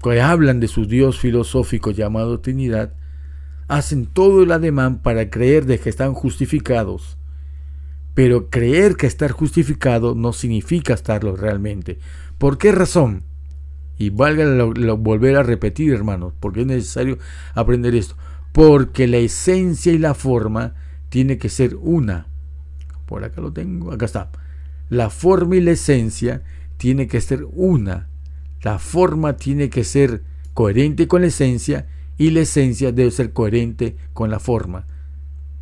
que hablan de su Dios filosófico llamado Trinidad, hacen todo el ademán para creer de que están justificados. Pero creer que estar justificado no significa estarlo realmente. ¿Por qué razón? Y valga volver a repetir, hermanos, porque es necesario aprender esto. Porque la esencia y la forma tiene que ser una. Por acá lo tengo, acá está. La forma y la esencia tiene que ser una. La forma tiene que ser coherente con la esencia y la esencia debe ser coherente con la forma.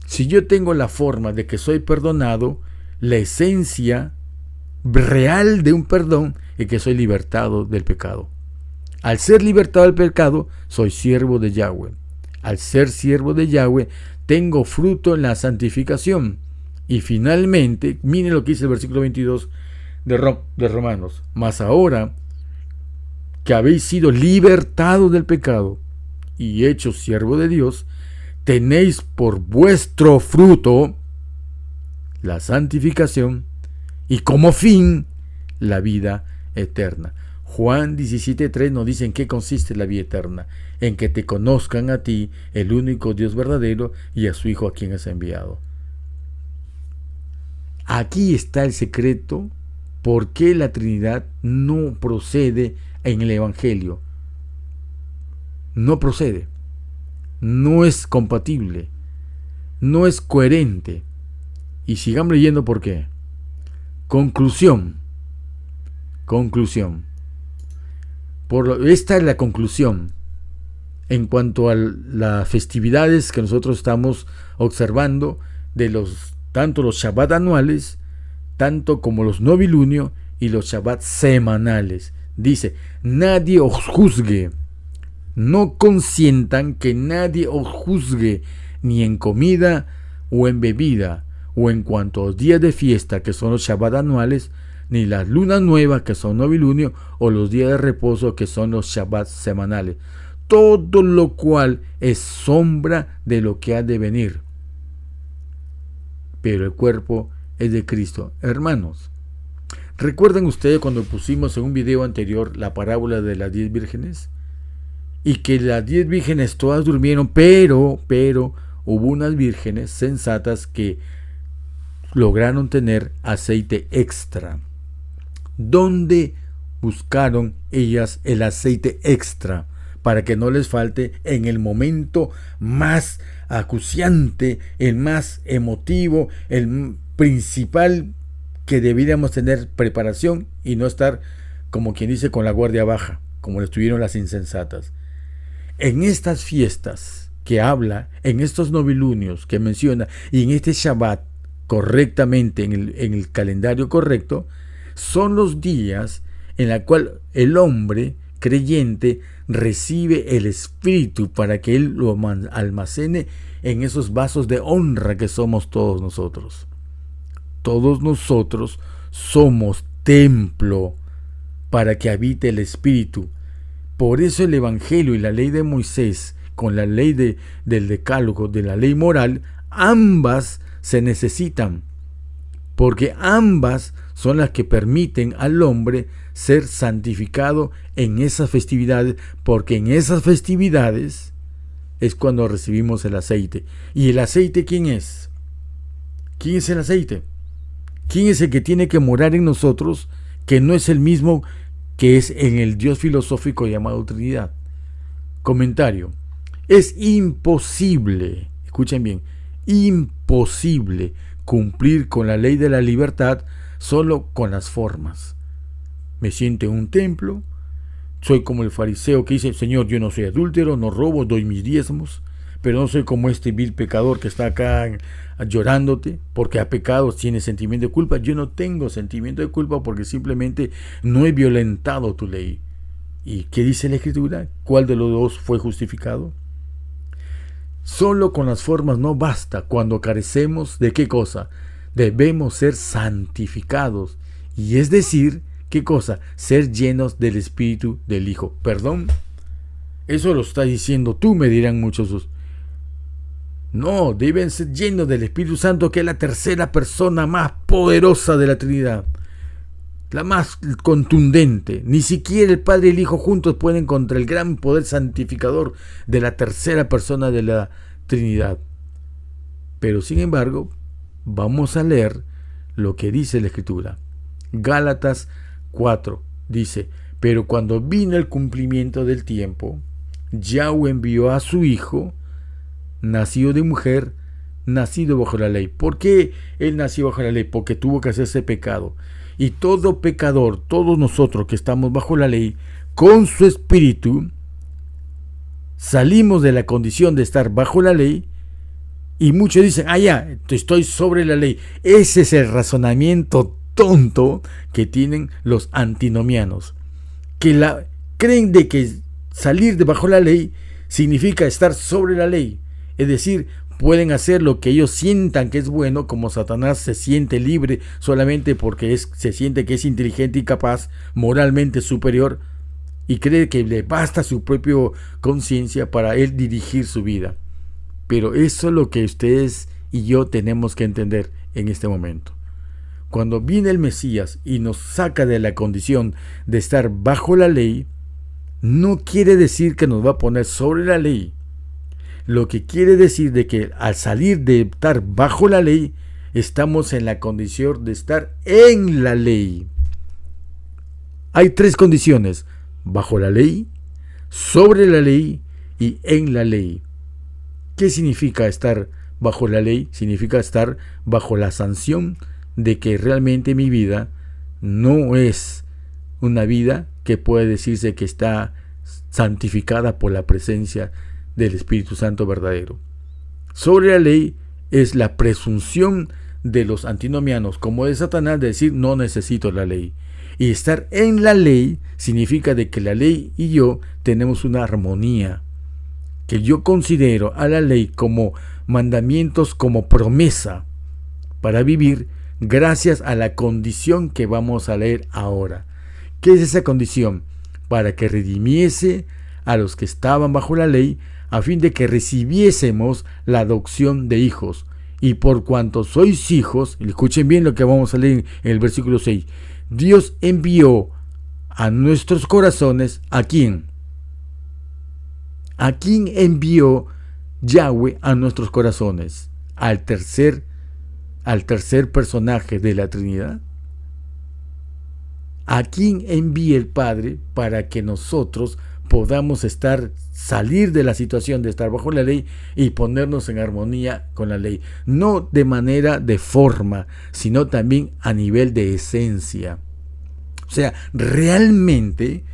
Si yo tengo la forma de que soy perdonado, la esencia real de un perdón es que soy libertado del pecado. Al ser libertado del pecado, soy siervo de Yahweh. Al ser siervo de Yahweh, tengo fruto en la santificación. Y finalmente, miren lo que dice el versículo 22 de Romanos. Mas ahora que habéis sido libertados del pecado y hechos siervo de Dios, tenéis por vuestro fruto la santificación y como fin la vida eterna. Juan 17:3 nos dice en qué consiste la vida eterna: en que te conozcan a ti, el único Dios verdadero, y a su Hijo a quien has enviado. Aquí está el secreto por qué la Trinidad no procede en el Evangelio. No procede, no es compatible, no es coherente. Y sigamos leyendo por qué. Conclusión. Esta es la conclusión en cuanto a las festividades que nosotros estamos observando de tanto los Shabbat anuales, tanto como los novilunio y los Shabbat semanales. Dice, nadie os juzgue, no consientan que nadie os juzgue, ni en comida o en bebida, o en cuanto a los días de fiesta, que son los Shabbat anuales, ni las lunas nuevas, que son novilunio, o los días de reposo, que son los Shabbat semanales. Todo lo cual es sombra de lo que ha de venir. Pero el cuerpo es de Cristo. Hermanos, ¿recuerdan ustedes cuando pusimos en un video anterior la parábola de las 10 vírgenes? Y que las 10 vírgenes todas durmieron, pero hubo unas vírgenes sensatas que lograron tener aceite extra. ¿Dónde buscaron ellas el aceite extra? Para que no les falte en el momento más acuciante, el más emotivo, el principal, que deberíamos tener preparación y no estar, como quien dice, con la guardia baja, como lo estuvieron las insensatas. En estas fiestas que habla, en estos novilunios que menciona, y en este Shabbat correctamente, en el calendario correcto, son los días en los cuales el hombre creyente recibe el Espíritu para que él lo almacene en esos vasos de honra que somos todos nosotros. Todos nosotros somos templo para que habite el Espíritu. Por eso el Evangelio y la ley de Moisés, con la ley del Decálogo, de la ley moral, ambas se necesitan, porque ambas son las que permiten al hombre ser santificado en esas festividades, porque en esas festividades es cuando recibimos el aceite. ¿Y el aceite quién es? ¿Quién es el aceite? ¿Quién es el que tiene que morar en nosotros, que no es el mismo que es en el Dios filosófico llamado Trinidad? Comentario. Es imposible, escuchen bien, imposible cumplir con la ley de la libertad solo con las formas. Me siento en un templo, soy como el fariseo que dice, Señor, yo no soy adúltero, no robo, doy mis diezmos, pero no soy como este vil pecador que está acá llorándote porque ha pecado, tiene sentimiento de culpa. Yo no tengo sentimiento de culpa porque simplemente no he violentado tu ley. ¿Y qué dice la Escritura? ¿Cuál de los dos fue justificado? Solo con las formas no basta. Cuando carecemos de ¿qué cosa? Debemos ser santificados. Y es decir, ¿qué cosa? Ser llenos del Espíritu del Hijo. ¿Perdón? Eso lo está diciendo tú, me dirán muchos. No, deben ser llenos del Espíritu Santo, que es la tercera persona más poderosa de la Trinidad. La más contundente. Ni siquiera el Padre y el Hijo juntos pueden contra el gran poder santificador de la tercera persona de la Trinidad. Pero sin embargo, vamos a leer lo que dice la Escritura. Gálatas 4 dice, pero cuando vino el cumplimiento del tiempo, Yahweh envió a su Hijo, nacido de mujer, nacido bajo la ley. ¿Por qué él nació bajo la ley? Porque tuvo que hacerse pecado. Y todo pecador, todos nosotros que estamos bajo la ley, con su espíritu, salimos de la condición de estar bajo la ley. Y muchos dicen, ya, estoy sobre la ley. Ese es el razonamiento tonto que tienen los antinomianos, que creen de que salir de bajo la ley significa estar sobre la ley. Es decir, pueden hacer lo que ellos sientan que es bueno, como Satanás se siente libre solamente porque se siente que es inteligente y capaz, moralmente superior, y cree que le basta su propia conciencia para él dirigir su vida. Pero eso es lo que ustedes y yo tenemos que entender en este momento. Cuando viene el Mesías y nos saca de la condición de estar bajo la ley, no quiere decir que nos va a poner sobre la ley. Lo que quiere decir de que al salir de estar bajo la ley, estamos en la condición de estar en la ley. Hay tres condiciones: bajo la ley, sobre la ley y en la ley. ¿Qué significa estar bajo la ley? Significa estar bajo la sanción de que realmente mi vida no es una vida que puede decirse que está santificada por la presencia del Espíritu Santo verdadero. Sobre la ley es la presunción de los antinomianos, como de Satanás, de decir no necesito la ley. Y estar en la ley significa de que la ley y yo tenemos una armonía, que yo considero a la ley como mandamientos, como promesa para vivir gracias a la condición que vamos a leer ahora. ¿Qué es esa condición? Para que redimiese a los que estaban bajo la ley, a fin de que recibiésemos la adopción de hijos. Y por cuanto sois hijos, escuchen bien lo que vamos a leer en el versículo 6, Dios envió a nuestros corazones, ¿a quién? ¿A quién envió Yahweh a nuestros corazones? Al tercer personaje de la Trinidad. ¿A quién envía el Padre para que nosotros podamos salir de la situación de estar bajo la ley y ponernos en armonía con la ley? No de manera de forma, sino también a nivel de esencia. O sea, realmente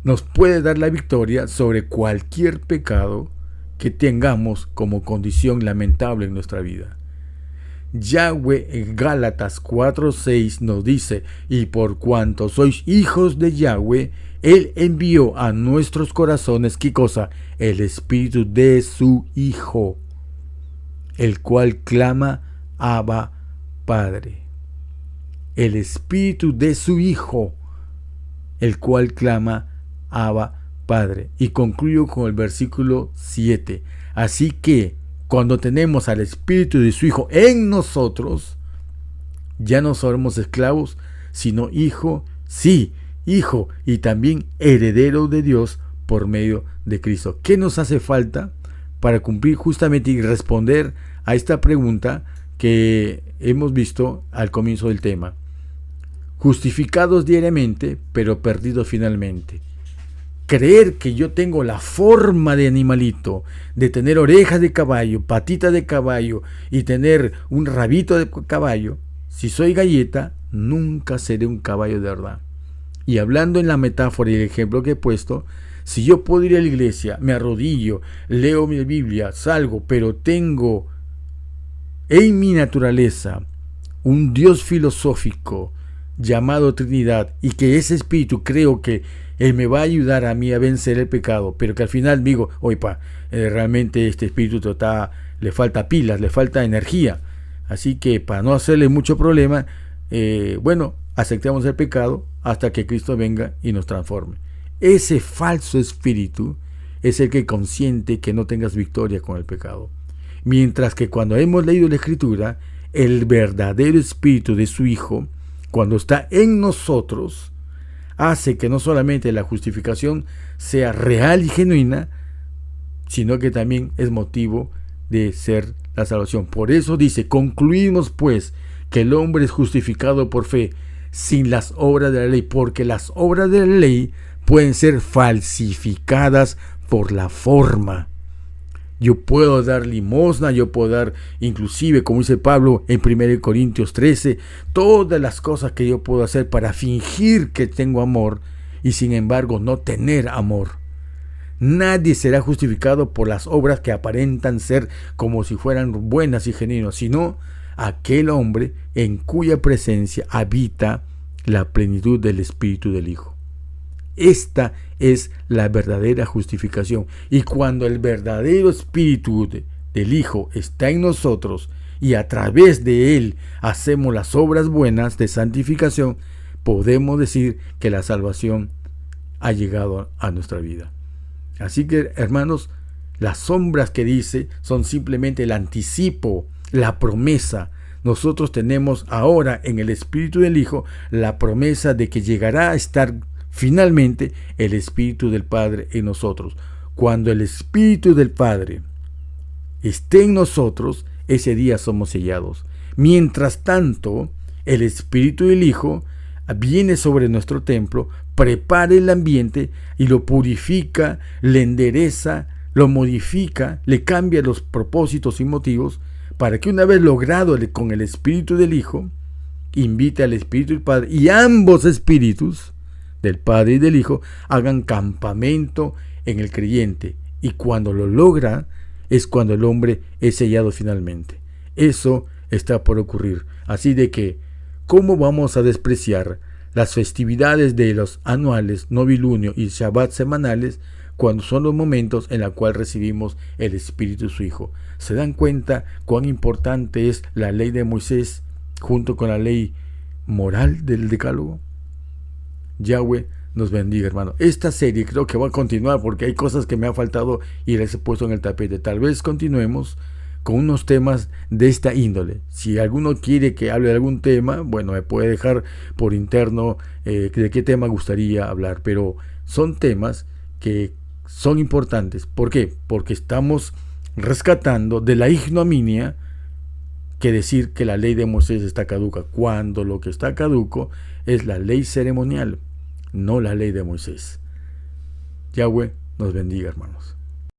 nos puede dar la victoria sobre cualquier pecado que tengamos como condición lamentable en nuestra vida. Yahweh en Gálatas 4:6 nos dice: y por cuanto sois hijos de Yahweh, Él envió a nuestros corazones, ¿qué cosa? El espíritu de su Hijo, el cual clama, Abba, Padre. El espíritu de su Hijo, el cual clama, Abba, Padre. Y concluyo con el versículo 7. Así que cuando tenemos al espíritu de su Hijo en nosotros, ya no somos esclavos, sino hijo, sí, hijo, y también heredero de Dios por medio de Cristo. ¿Qué nos hace falta para cumplir justamente y responder a esta pregunta que hemos visto al comienzo del tema? Justificados diariamente, pero perdidos finalmente. Creer que yo tengo la forma de animalito, de tener orejas de caballo, patitas de caballo y tener un rabito de caballo. Si soy galleta, nunca seré un caballo de verdad. Y hablando en la metáfora y el ejemplo que he puesto, si yo puedo ir a la iglesia, me arrodillo, leo mi Biblia, salgo, pero tengo en mi naturaleza un Dios filosófico llamado Trinidad, y que ese espíritu creo que Él me va a ayudar a mí a vencer el pecado, pero que al final digo, oye, realmente este espíritu le falta pilas, le falta energía, así que para no hacerle mucho problema, aceptemos el pecado hasta que Cristo venga y nos transforme. Ese falso espíritu es el que consiente que no tengas victoria con el pecado, mientras que cuando hemos leído la Escritura, el verdadero espíritu de su Hijo, cuando está en nosotros, hace que no solamente la justificación sea real y genuina, sino que también es motivo de ser la salvación. Por eso dice: concluimos pues que el hombre es justificado por fe, sin las obras de la ley, porque las obras de la ley pueden ser falsificadas por la forma. Yo puedo dar limosna, yo puedo dar, inclusive, como dice Pablo en 1 Corintios 13, todas las cosas que yo puedo hacer para fingir que tengo amor y sin embargo no tener amor. Nadie será justificado por las obras que aparentan ser como si fueran buenas y genuinas, sino aquel hombre en cuya presencia habita la plenitud del Espíritu del Hijo. Esta es la verdadera justificación. Y cuando el verdadero Espíritu del Hijo está en nosotros y a través de Él hacemos las obras buenas de santificación, podemos decir que la salvación ha llegado a nuestra vida. Así que, hermanos, las sombras que dice son simplemente el anticipo, la promesa. Nosotros tenemos ahora en el Espíritu del Hijo la promesa de que llegará a estar finalmente el Espíritu del Padre en nosotros. Cuando el Espíritu del Padre esté en nosotros, ese día somos sellados. Mientras tanto, el Espíritu del Hijo viene sobre nuestro templo, prepara el ambiente y lo purifica, le endereza, lo modifica, le cambia los propósitos y motivos para que una vez logrado con el Espíritu del Hijo, invite al Espíritu del Padre y ambos espíritus, del Padre y del Hijo, hagan campamento en el creyente. Y cuando lo logra, es cuando el hombre es sellado finalmente. Eso está por ocurrir. Así de que, ¿cómo vamos a despreciar las festividades de los anuales, novilunio y Shabbat semanales cuando son los momentos en los cuales recibimos el Espíritu de su Hijo? ¿Se dan cuenta cuán importante es la ley de Moisés junto con la ley moral del Decálogo? Yahweh nos bendiga, hermano. Esta serie creo que va a continuar porque hay cosas que me ha faltado y les he puesto en el tapete. Tal vez continuemos con unos temas de esta índole. Si alguno quiere que hable de algún tema, bueno, me puede dejar por interno de qué tema gustaría hablar, pero son temas que son importantes. ¿Por qué? Porque estamos rescatando de la ignominia que decir que la ley de Moisés está caduca, cuando lo que está caduco es la ley ceremonial, no la ley de Moisés. Yahweh nos bendiga, hermanos.